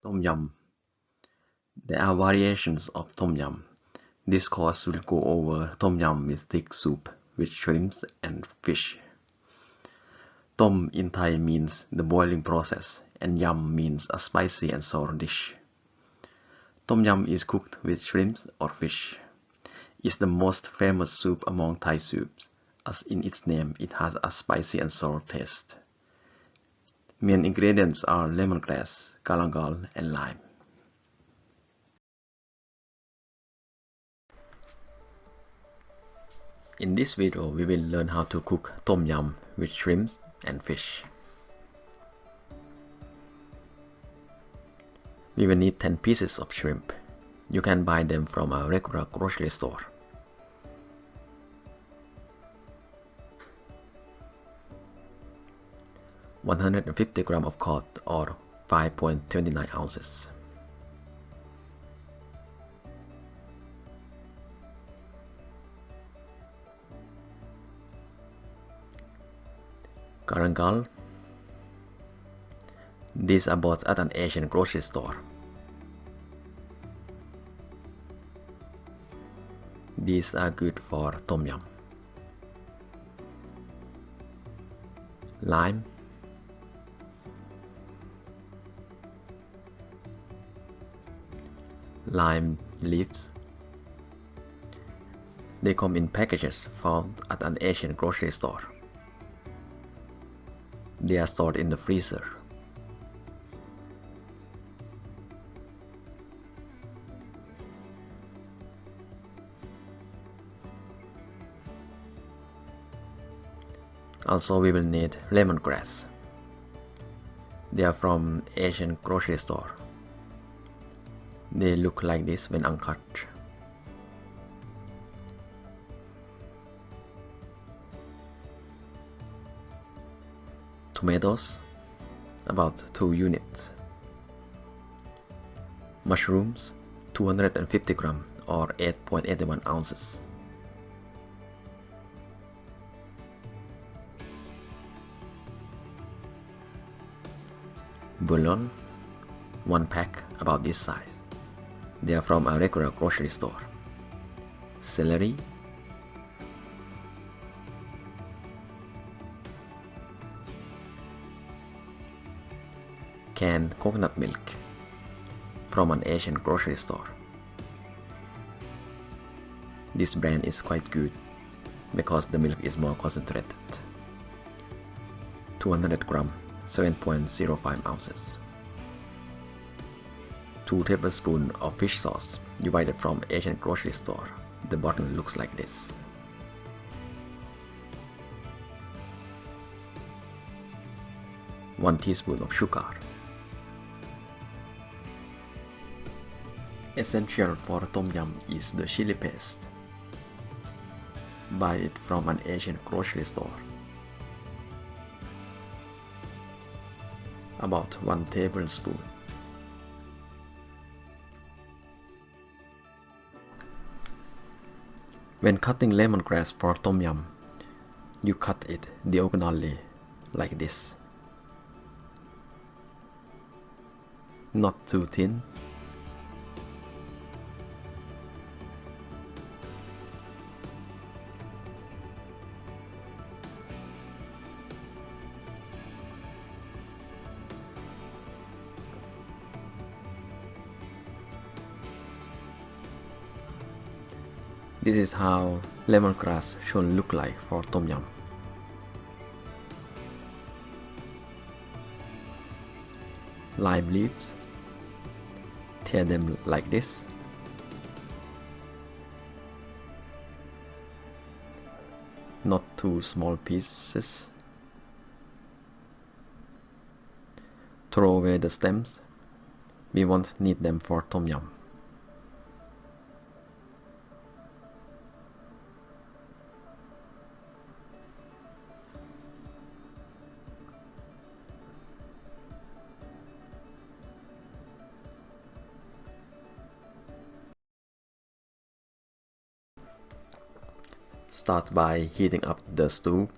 Tom yum. There are variations of tom yum. This course will go over tom yum with thick soup with shrimps and fish. Tom in Thai means the boiling process and yum means a spicy and sour dish. Tom yum is cooked with shrimps or fish. It's the most famous soup among Thai soups, as in its name it has a spicy and sour taste. Main ingredients are lemongrass, galangal, and lime. In this video, we will learn how to cook tom yum with shrimps and fish. We will need 10 pieces of shrimp. You can buy them from a regular grocery store. $150 grams of cod or 5.29 ounces. Galangal. These are bought at an Asian grocery store. These are good for tom yum. Lime. Lime leaves. They come in packages found at an Asian grocery store. They are stored in the freezer. Also, we will need lemongrass. They are from Asian grocery store. They look like this when uncut. Tomatoes, about 2 units. Mushrooms, 250 grams or 8.81 ounces. Bouillon, 1 pack about this size. They are from a regular grocery store. Celery, canned coconut milk from an Asian grocery store. This brand is quite good because the milk is more concentrated. 200 grams, 7.05 ounces. 2 tablespoons of fish sauce. You buy it from Asian grocery store. The bottle looks like this. One teaspoon of sugar. Essential for tom yum is the chili paste. Buy it from an Asian grocery store. About 1 tablespoon. When cutting lemongrass for tom yum, you cut it diagonally like this. Not too thin. This is how lemongrass should look like for tom yum. Lime leaves. Tear them like this. Not too small pieces. Throw away the stems. We won't need them for tom yum. Start by heating up the stew.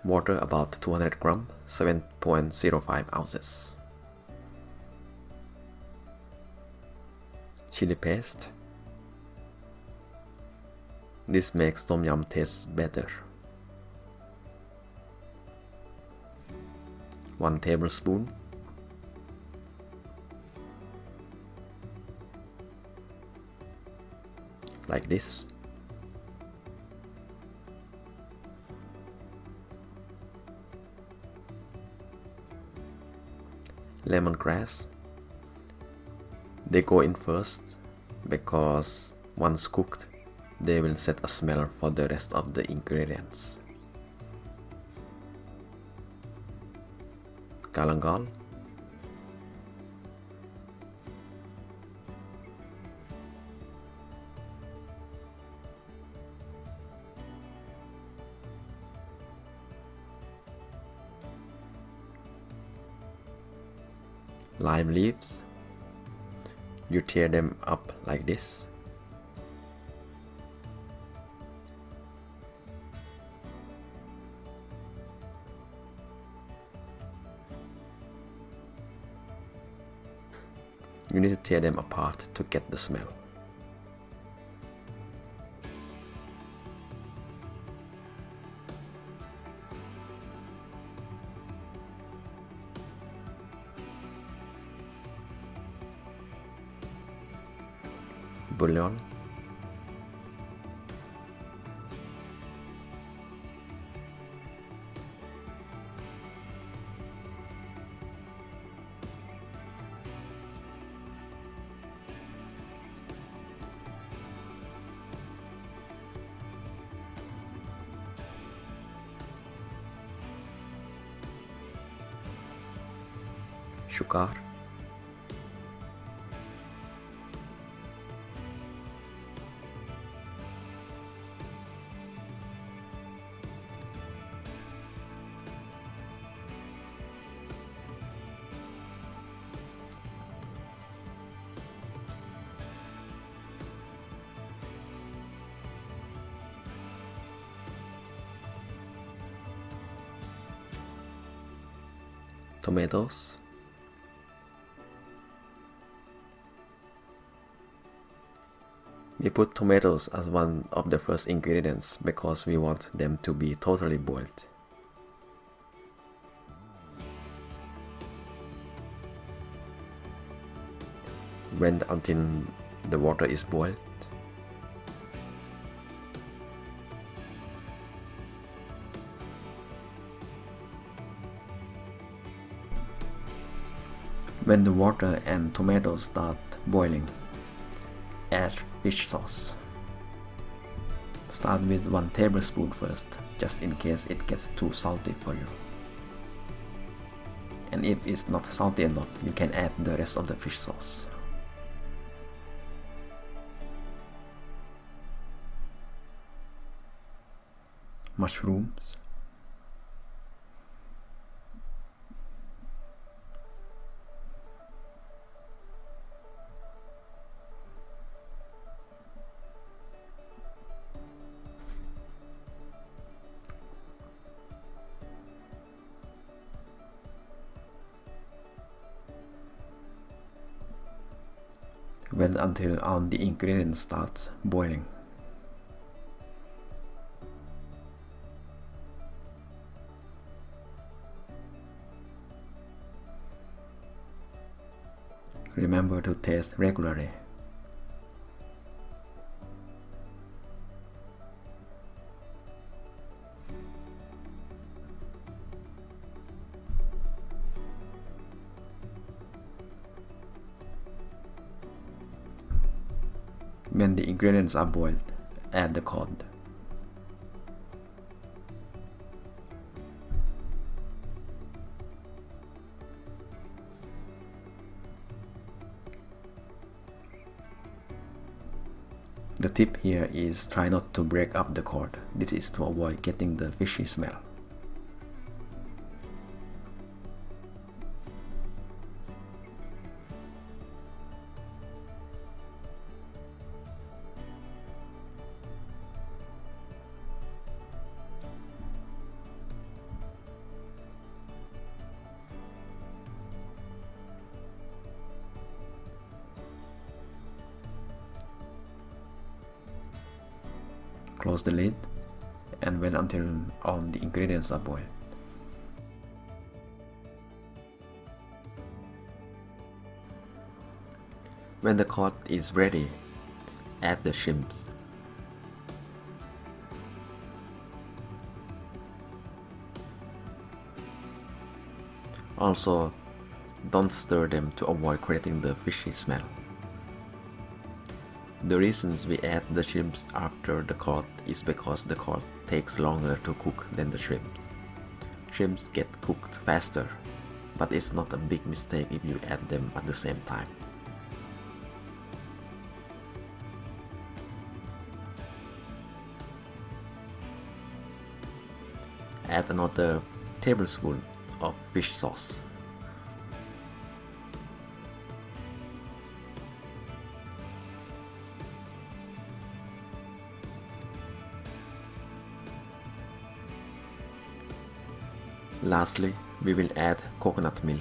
Water about 200 grams, 7.05 ounces. chili paste. This makes tom yum taste better. 1 tablespoon. Like this. Lemongrass. They go in first because once cooked, they will set a smell for the rest of the ingredients. Galangal. Lime leaves. You tear them up like this. You need to tear them apart to get the smell. Bouillon. Sugar. Tomatoes. We put tomatoes as one of the first ingredients because we want them to be totally boiled. When until the water is boiled. When the water and tomatoes start boiling, add fish sauce. Start with 1 tablespoon first, just in case it gets too salty for you. And if it's not salty enough, you can add the rest of the fish sauce. Mushrooms. Wait until all the ingredients starts boiling. Remember to taste regularly. When the ingredients are boiled, add the cod. The tip here is try not to break up the cod. This is to avoid getting the fishy smell. Close the lid and wait until all the ingredients are boiled. When the cod is ready, add the shrimps. Also, don't stir them to avoid creating the fishy smell. The reasons we add the shrimps after the cod is because the cod takes longer to cook than the shrimps. Shrimps get cooked faster, but it's not a big mistake if you add them at the same time. Add another tablespoon of fish sauce. Lastly, we will add coconut milk.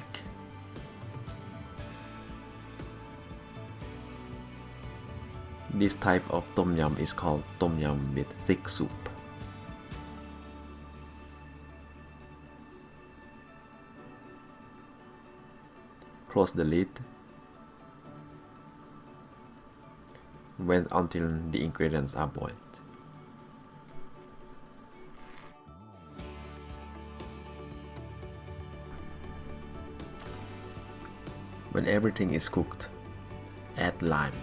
This type of tom yum is called tom yum with thick soup. Close the lid. Wait until the ingredients are boiled. When everything is cooked, add lime.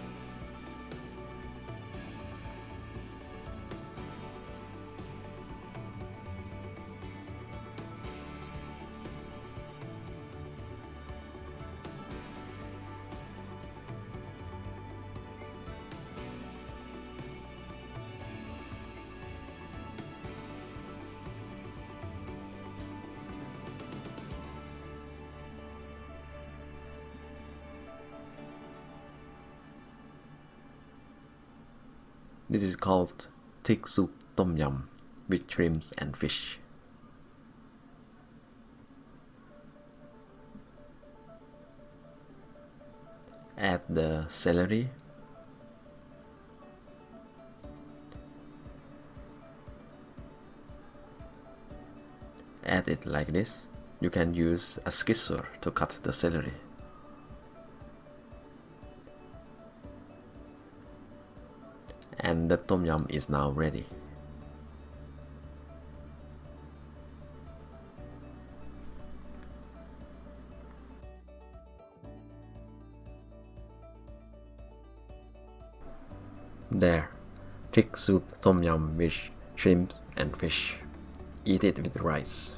This is called thick soup tom yum with shrimps and fish. Add the celery, add it like this. You can use a skisser to cut the celery. And the tom yum is now ready. There, thick soup tom yum with shrimps and fish. Eat it with rice.